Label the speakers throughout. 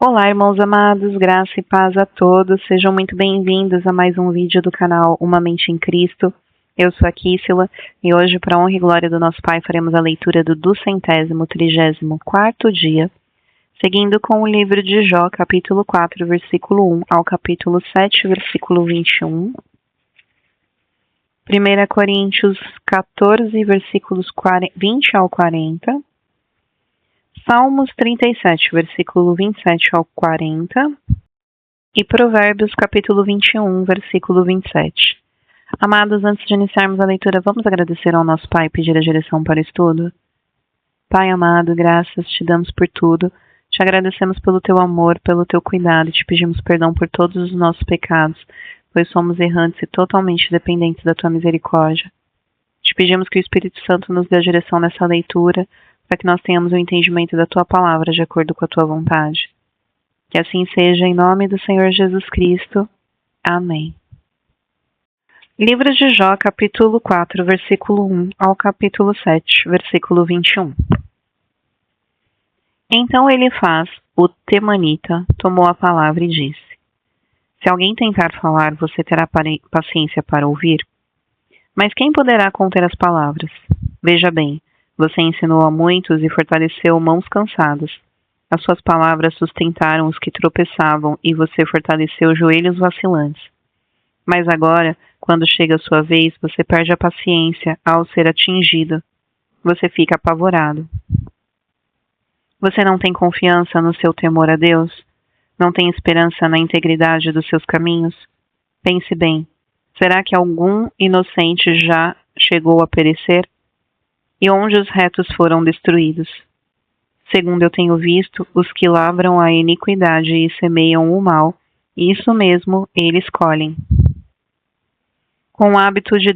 Speaker 1: Olá, irmãos amados, graça e paz a todos. Sejam muito bem-vindos a mais um vídeo do canal Uma Mente em Cristo. Eu sou a Kíssila e hoje, para a honra e glória do nosso Pai, faremos a leitura do 234º dia, seguindo com o livro de Jó, capítulo 4, versículo 1 ao capítulo 7, versículo 21. 1 Coríntios 14, versículos 20 ao 40. Salmos 37, versículo 27 ao 40 e Provérbios, capítulo 21, versículo 27. Amados, antes de iniciarmos a leitura, vamos agradecer ao nosso Pai e pedir a direção para o estudo? Pai amado, graças te damos por tudo. Te agradecemos pelo teu amor, pelo teu cuidado e te pedimos perdão por todos os nossos pecados, pois somos errantes e totalmente dependentes da tua misericórdia. Te pedimos que o Espírito Santo nos dê a direção nessa leitura, para que nós tenhamos o entendimento da Tua Palavra de acordo com a Tua vontade. Que assim seja, em nome do Senhor Jesus Cristo. Amém. Livro de Jó, capítulo 4, versículo 1 ao capítulo 7, versículo 21. Então Elifaz, o temanita, tomou a palavra e disse: Se alguém tentar falar, você terá paciência para ouvir? Mas quem poderá conter as palavras? Veja bem, você ensinou a muitos e fortaleceu mãos cansadas. As suas palavras sustentaram os que tropeçavam e você fortaleceu joelhos vacilantes. Mas agora, quando chega a sua vez, você perde a paciência ao ser atingido. Você fica apavorado. Você não tem confiança no seu temor a Deus? Não tem esperança na integridade dos seus caminhos? Pense bem, será que algum inocente já chegou a perecer? E onde os retos foram destruídos? Segundo eu tenho visto, os que lavram a iniquidade e semeiam o mal, isso mesmo eles colhem. Com o hálito de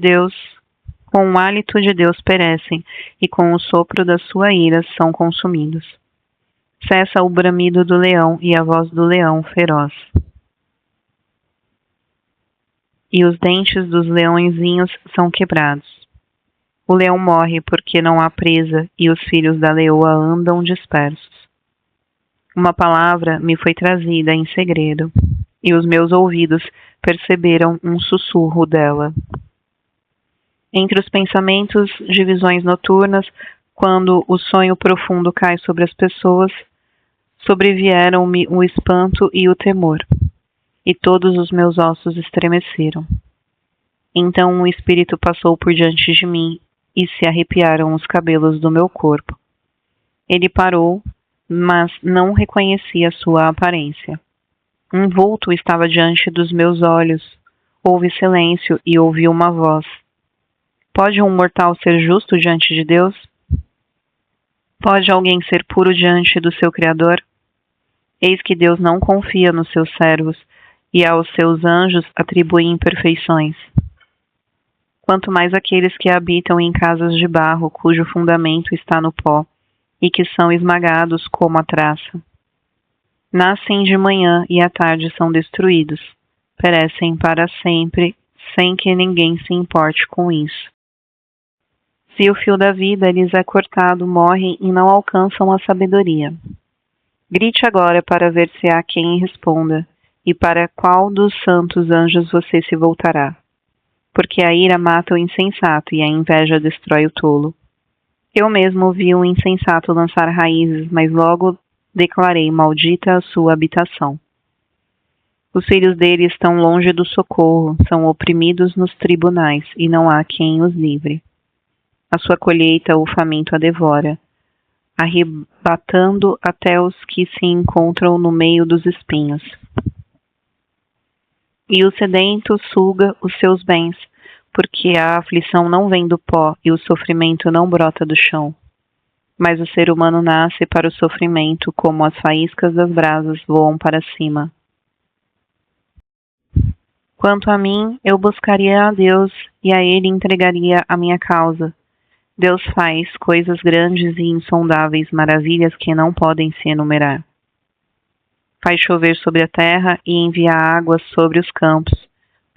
Speaker 1: Deus perecem, e com o sopro da sua ira são consumidos. Cessa o bramido do leão e a voz do leão feroz. E os dentes dos leõezinhos são quebrados. O leão morre porque não há presa, e os filhos da leoa andam dispersos. Uma palavra me foi trazida em segredo, e os meus ouvidos perceberam um sussurro dela. Entre os pensamentos de visões noturnas, quando o sonho profundo cai sobre as pessoas, sobrevieram-me o espanto e o temor, e todos os meus ossos estremeceram. Então o Espírito passou por diante de mim, e se arrepiaram os cabelos do meu corpo. Ele parou, mas não reconheci a sua aparência. Um vulto estava diante dos meus olhos. Houve silêncio e ouvi uma voz. Pode um mortal ser justo diante de Deus? Pode alguém ser puro diante do seu Criador? Eis que Deus não confia nos seus servos, e aos seus anjos atribui imperfeições. Quanto mais aqueles que habitam em casas de barro, cujo fundamento está no pó, e que são esmagados como a traça. Nascem de manhã e à tarde são destruídos, perecem para sempre, sem que ninguém se importe com isso. Se o fio da vida lhes é cortado, morrem e não alcançam a sabedoria. Grite agora para ver se há quem responda, e para qual dos santos anjos você se voltará. Porque a ira mata o insensato e a inveja destrói o tolo. Eu mesmo vi um insensato lançar raízes, mas logo declarei maldita a sua habitação. Os filhos dele estão longe do socorro, são oprimidos nos tribunais, e não há quem os livre. A sua colheita o faminto a devora, arrebatando até os que se encontram no meio dos espinhos. E o sedento suga os seus bens, porque a aflição não vem do pó e o sofrimento não brota do chão. Mas o ser humano nasce para o sofrimento, como as faíscas das brasas voam para cima. Quanto a mim, eu buscaria a Deus e a Ele entregaria a minha causa. Deus faz coisas grandes e insondáveis, maravilhas que não podem se enumerar. Faz chover sobre a terra e envia águas sobre os campos.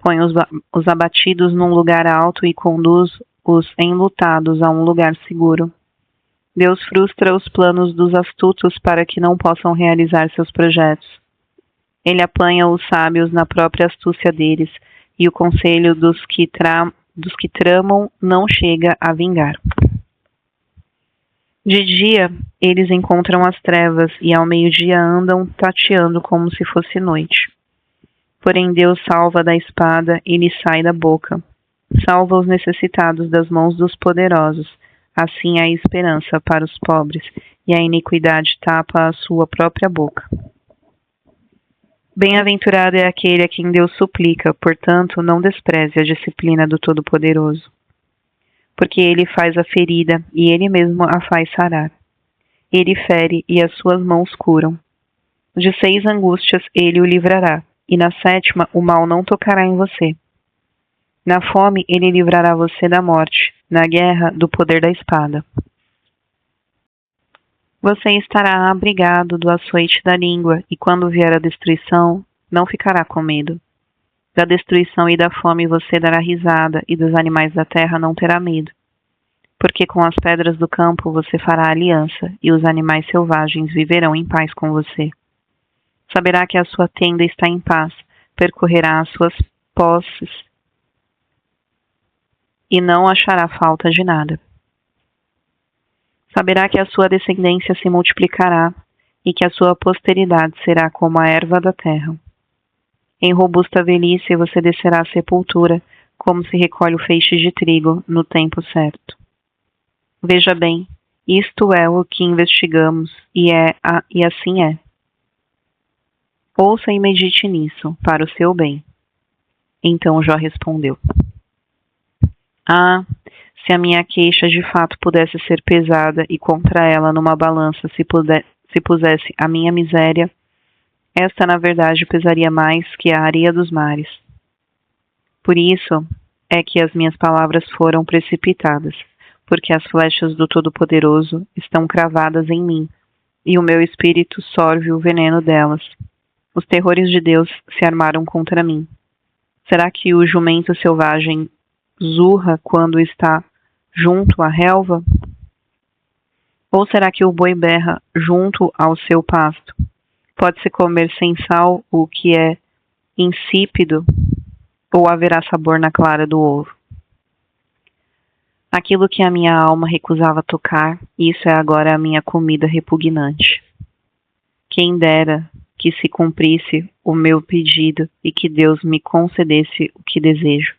Speaker 1: Põe os abatidos num lugar alto e conduz os enlutados a um lugar seguro. Deus frustra os planos dos astutos para que não possam realizar seus projetos. Ele apanha os sábios na própria astúcia deles, e o conselho dos que tramam não chega a vingar. De dia, eles encontram as trevas, e ao meio-dia andam tateando como se fosse noite. Porém Deus salva da espada e lhe sai da boca. Salva os necessitados das mãos dos poderosos. Assim há esperança para os pobres, e a iniquidade tapa a sua própria boca. Bem-aventurado é aquele a quem Deus suplica, portanto, não despreze a disciplina do Todo-Poderoso. Porque ele faz a ferida, e ele mesmo a faz sarar. Ele fere, e as suas mãos curam. De 6 angústias ele o livrará, e na 7ª o mal não tocará em você. Na fome ele livrará você da morte, na guerra do poder da espada. Você estará abrigado do açoite da língua, e quando vier a destruição, não ficará com medo. Da destruição e da fome você dará risada, e dos animais da terra não terá medo. Porque com as pedras do campo você fará aliança, e os animais selvagens viverão em paz com você. Saberá que a sua tenda está em paz, percorrerá as suas posses, e não achará falta de nada. Saberá que a sua descendência se multiplicará, e que a sua posteridade será como a erva da terra. Em robusta velhice você descerá à sepultura, como se recolhe o feixe de trigo no tempo certo. Veja bem, isto é o que investigamos, e assim é. Ouça e medite nisso, para o seu bem. Então Jó respondeu: Ah, se a minha queixa de fato pudesse ser pesada e contra ela numa balança se pusesse a minha miséria, esta na verdade pesaria mais que a areia dos mares. Por isso é que as minhas palavras foram precipitadas, porque as flechas do Todo-Poderoso estão cravadas em mim, e o meu espírito sorve o veneno delas. Os terrores de Deus se armaram contra mim. Será que o jumento selvagem zurra quando está junto à relva? Ou será que o boi berra junto ao seu pasto? Pode-se comer sem sal o que é insípido, ou haverá sabor na clara do ovo? Aquilo que a minha alma recusava tocar, isso é agora a minha comida repugnante. Quem dera que se cumprisse o meu pedido e que Deus me concedesse o que desejo.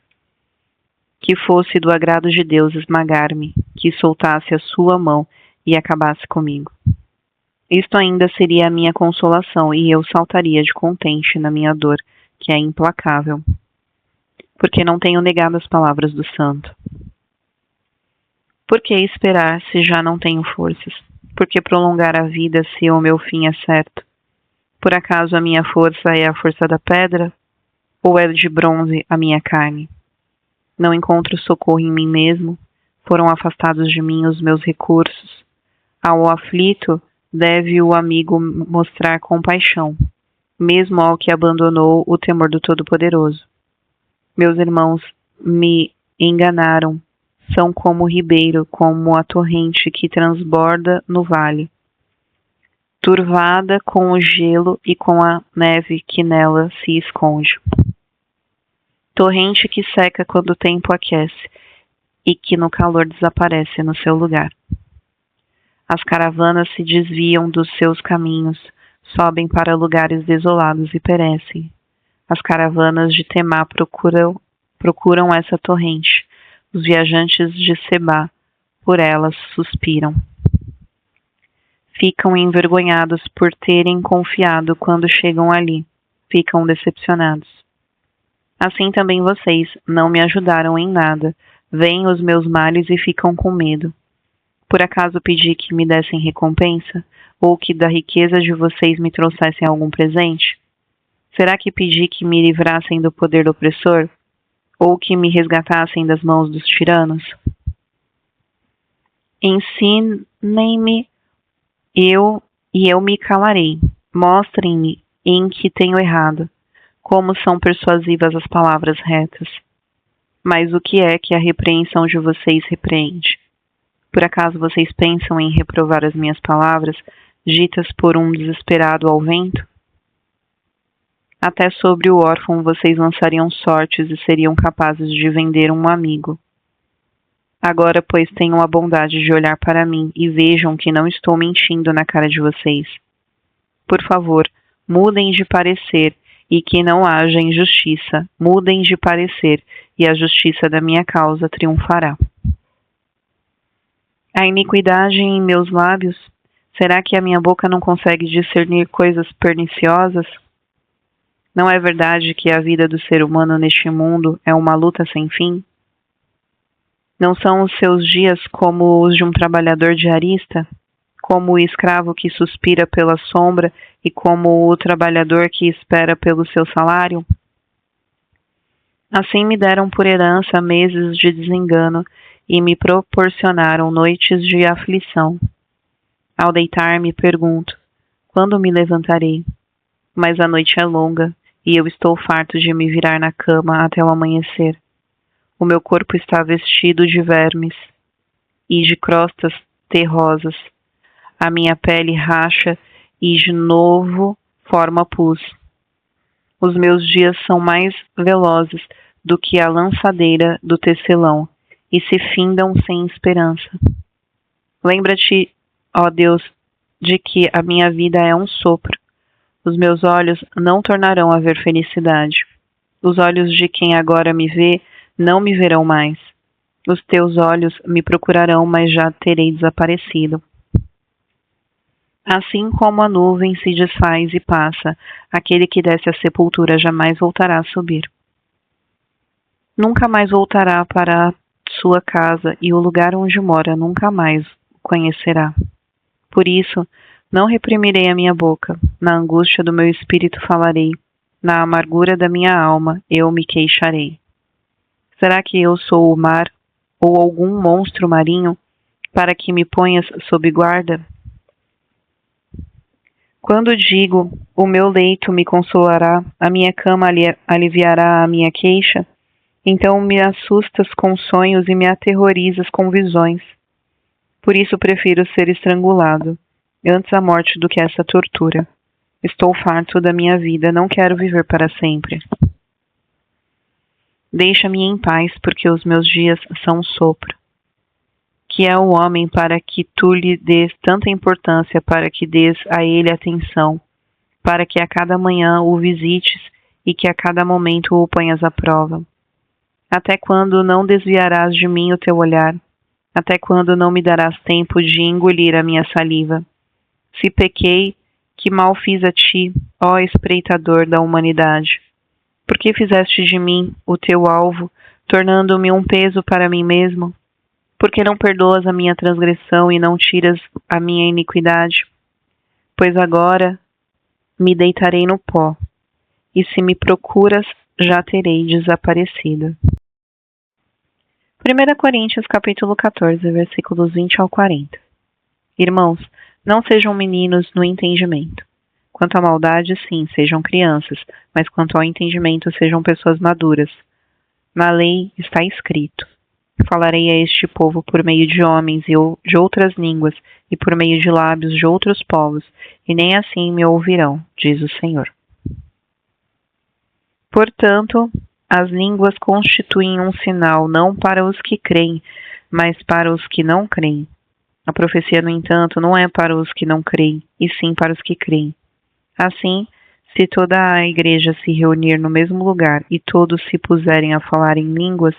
Speaker 1: Que fosse do agrado de Deus esmagar-me, que soltasse a sua mão e acabasse comigo. Isto ainda seria a minha consolação, e eu saltaria de contente na minha dor, que é implacável, porque não tenho negado as palavras do santo. Por que esperar se já não tenho forças? Por que prolongar a vida se o meu fim é certo? Por acaso a minha força é a força da pedra? Ou é de bronze a minha carne? Não encontro socorro em mim mesmo? Foram afastados de mim os meus recursos. Ao aflito deve o amigo mostrar compaixão, mesmo ao que abandonou o temor do Todo-Poderoso. Meus irmãos me enganaram, são como o ribeiro, como a torrente que transborda no vale, turvada com o gelo e com a neve que nela se esconde. Torrente que seca quando o tempo aquece e que no calor desaparece no seu lugar. As caravanas se desviam dos seus caminhos, sobem para lugares desolados e perecem. As caravanas de Temá procuram essa torrente. Os viajantes de Sebá por elas suspiram. Ficam envergonhados por terem confiado quando chegam ali. Ficam decepcionados. Assim também vocês não me ajudaram em nada. Veem os meus males e ficam com medo. Por acaso pedi que me dessem recompensa? Ou que da riqueza de vocês me trouxessem algum presente? Será que pedi que me livrassem do poder do opressor? Ou que me resgatassem das mãos dos tiranos? Ensinem-me e eu me calarei. Mostrem-me em que tenho errado, como são persuasivas as palavras retas. Mas o que é que a repreensão de vocês repreende? Por acaso vocês pensam em reprovar as minhas palavras, ditas por um desesperado ao vento? Até sobre o órfão vocês lançariam sortes e seriam capazes de vender um amigo. Agora, pois, tenham a bondade de olhar para mim e vejam que não estou mentindo na cara de vocês. Por favor, mudem de parecer e que não haja injustiça. Mudem de parecer e a justiça da minha causa triunfará. A iniquidade em meus lábios? Será que a minha boca não consegue discernir coisas perniciosas? Não é verdade que a vida do ser humano neste mundo é uma luta sem fim? Não são os seus dias como os de um trabalhador diarista? Como o escravo que suspira pela sombra e como o trabalhador que espera pelo seu salário? Assim me deram por herança meses de desengano e me proporcionaram noites de aflição. Ao deitar-me, pergunto, quando me levantarei? Mas a noite é longa e eu estou farto de me virar na cama até o amanhecer. O meu corpo está vestido de vermes e de crostas terrosas. A minha pele racha e de novo forma pus. Os meus dias são mais velozes do que a lançadeira do tecelão e se findam sem esperança. Lembra-te, ó Deus, de que a minha vida é um sopro. Os meus olhos não tornarão a ver felicidade. Os olhos de quem agora me vê não me verão mais. Os teus olhos me procurarão, mas já terei desaparecido. Assim como a nuvem se desfaz e passa, aquele que desce à sepultura jamais voltará a subir. Nunca mais voltará para a sua casa e o lugar onde mora nunca mais o conhecerá. Por isso, não reprimirei a minha boca, na angústia do meu espírito falarei, na amargura da minha alma eu me queixarei. Será que eu sou o mar ou algum monstro marinho para que me ponhas sob guarda? Quando digo, o meu leito me consolará, a minha cama aliviará a minha queixa, então me assustas com sonhos e me aterrorizas com visões. Por isso prefiro ser estrangulado, antes a morte do que essa tortura. Estou farto da minha vida, não quero viver para sempre. Deixa-me em paz, porque os meus dias são um sopro. Que é o homem para que tu lhe dês tanta importância, para que dês a ele atenção, para que a cada manhã o visites e que a cada momento o ponhas à prova. Até quando não desviarás de mim o teu olhar? Até quando não me darás tempo de engolir a minha saliva? Se pequei, que mal fiz a ti, ó espreitador da humanidade? Por que fizeste de mim o teu alvo, tornando-me um peso para mim mesmo? Por que não perdoas a minha transgressão e não tiras a minha iniquidade? Pois agora me deitarei no pó, e se me procuras, já terei desaparecido. 1 Coríntios capítulo 14, versículos 20 ao 40. Irmãos, não sejam meninos no entendimento. Quanto à maldade, sim, sejam crianças, mas quanto ao entendimento, sejam pessoas maduras. Na lei está escrito: falarei a este povo por meio de homens e de outras línguas, e por meio de lábios de outros povos, e nem assim me ouvirão, diz o Senhor. Portanto, as línguas constituem um sinal não para os que creem, mas para os que não creem. A profecia, no entanto, não é para os que não creem, e sim para os que creem. Assim, se toda a igreja se reunir no mesmo lugar e todos se puserem a falar em línguas,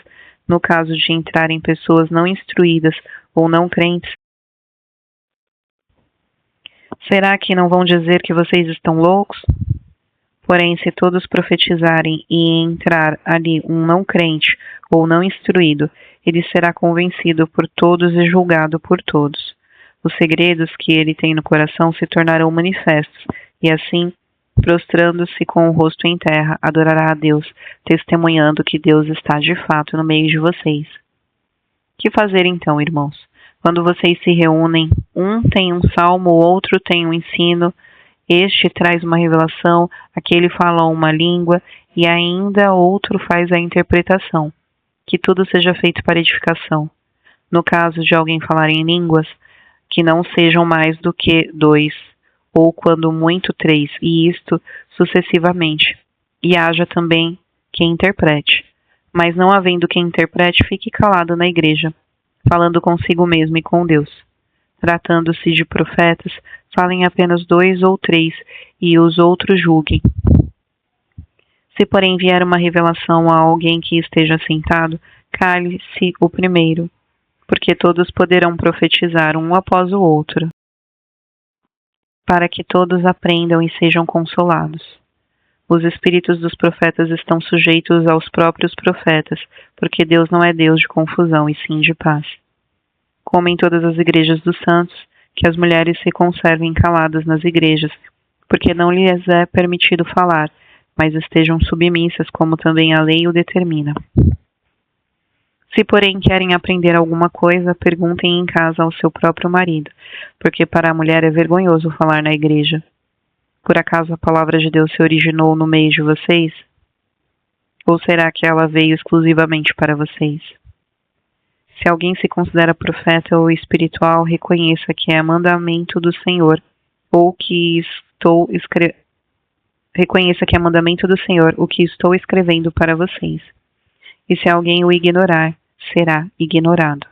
Speaker 1: no caso de entrarem pessoas não instruídas ou não crentes, será que não vão dizer que vocês estão loucos? Porém, se todos profetizarem e entrar ali um não crente ou não instruído, ele será convencido por todos e julgado por todos. Os segredos que ele tem no coração se tornarão manifestos, e assim, prostrando-se com o rosto em terra, adorará a Deus, testemunhando que Deus está de fato no meio de vocês. Que fazer então, irmãos? Quando vocês se reúnem, um tem um salmo, o outro tem um ensino, este traz uma revelação, aquele fala uma língua, e ainda outro faz a interpretação. Que tudo seja feito para edificação. No caso de alguém falar em línguas, que não sejam mais do que 2, ou quando muito 3, e isto sucessivamente. E haja também quem interprete. Mas não havendo quem interprete, fique calado na igreja, falando consigo mesmo e com Deus. Tratando-se de profetas, falem apenas 2 ou 3, e os outros julguem. Se, porém, vier uma revelação a alguém que esteja sentado, cale-se o primeiro, porque todos poderão profetizar um após o outro, para que todos aprendam e sejam consolados. Os espíritos dos profetas estão sujeitos aos próprios profetas, porque Deus não é Deus de confusão, e sim de paz. Como em todas as igrejas dos santos, que as mulheres se conservem caladas nas igrejas, porque não lhes é permitido falar, mas estejam submissas, como também a lei o determina. Se, porém, querem aprender alguma coisa, perguntem em casa ao seu próprio marido, porque para a mulher é vergonhoso falar na igreja. Por acaso a palavra de Deus se originou no meio de vocês? Ou será que ela veio exclusivamente para vocês? Se alguém se considera profeta ou espiritual, reconheça que é mandamento do Senhor, ou que reconheça que é mandamento do Senhor o que estou escrevendo para vocês. E se alguém o ignorar, será ignorado.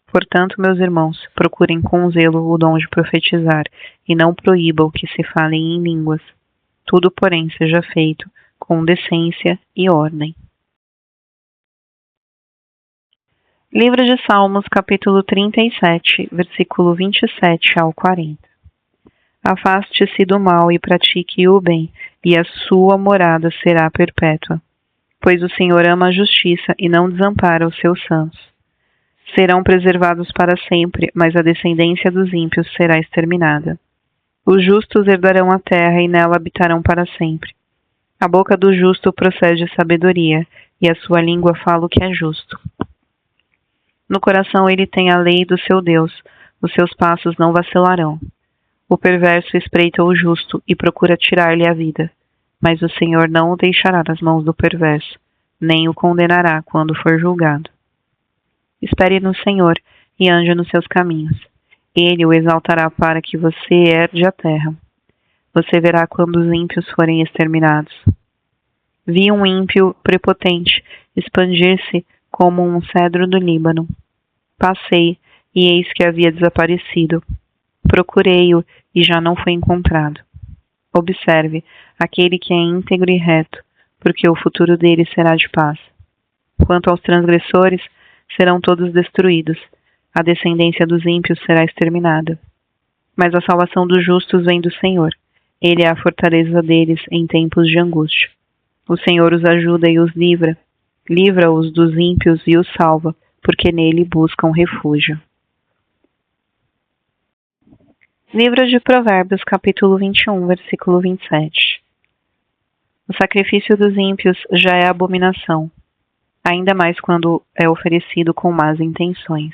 Speaker 1: Portanto, meus irmãos, procurem com zelo o dom de profetizar, e não proíbam que se falem em línguas. Tudo, porém, seja feito com decência e ordem. Livro de Salmos, capítulo 37, versículo 27 ao 40. Afaste-se do mal e pratique o bem, e a sua morada será perpétua. Pois o Senhor ama a justiça e não desampara os seus santos. Serão preservados para sempre, mas a descendência dos ímpios será exterminada. Os justos herdarão a terra e nela habitarão para sempre. A boca do justo procede sabedoria, e a sua língua fala o que é justo. No coração ele tem a lei do seu Deus, os seus passos não vacilarão. O perverso espreita o justo e procura tirar-lhe a vida, mas o Senhor não o deixará nas mãos do perverso, nem o condenará quando for julgado. Espere no Senhor e ande nos seus caminhos. Ele o exaltará para que você herde a terra. Você verá quando os ímpios forem exterminados. Vi um ímpio prepotente expandir-se como um cedro do Líbano. Passei, e eis que havia desaparecido. Procurei-o, e já não foi encontrado. Observe, aquele que é íntegro e reto, porque o futuro dele será de paz. Quanto aos transgressores, serão todos destruídos. A descendência dos ímpios será exterminada. Mas a salvação dos justos vem do Senhor. Ele é a fortaleza deles em tempos de angústia. O Senhor os ajuda e os livra. Livra-os dos ímpios e os salva, porque nele buscam refúgio. Livro de Provérbios, capítulo 21, versículo 27. O sacrifício dos ímpios já é abominação, ainda mais quando é oferecido com más intenções.